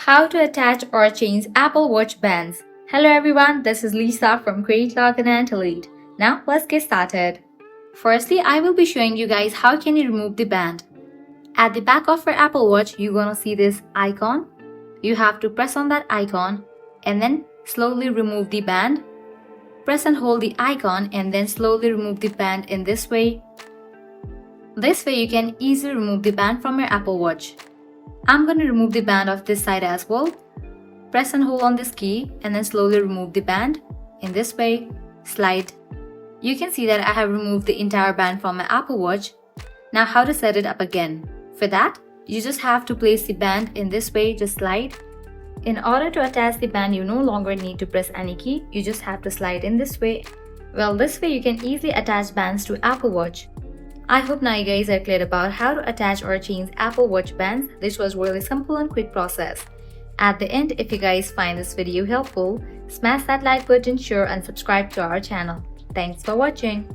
How to attach or change Apple Watch bands. Hello everyone, this is Lisa from Great Login and Elite. Now let's get started. Firstly, I will be showing you guys how can you remove the band. At the back of your Apple Watch, you're gonna see this icon. You have to press on that icon and then slowly remove the band. Press and hold the icon and then slowly remove the band in this way. This way you can easily remove the band from your Apple Watch. I'm going to remove the band of this side as well. Press and hold on this key and then slowly remove the band. In this way, slide. You can see that I have removed the entire band from my Apple Watch. Now how to set it up again? For that, you just have to place the band in this way, just slide. In order to attach the band, you no longer need to press any key, you just have to slide in this way. Well, this way you can easily attach bands to Apple Watch. I hope now you guys are clear about how to attach or change Apple Watch bands. This was really simple and quick process. At the end, if you guys find this video helpful, smash that like button, share and subscribe to our channel. Thanks for watching.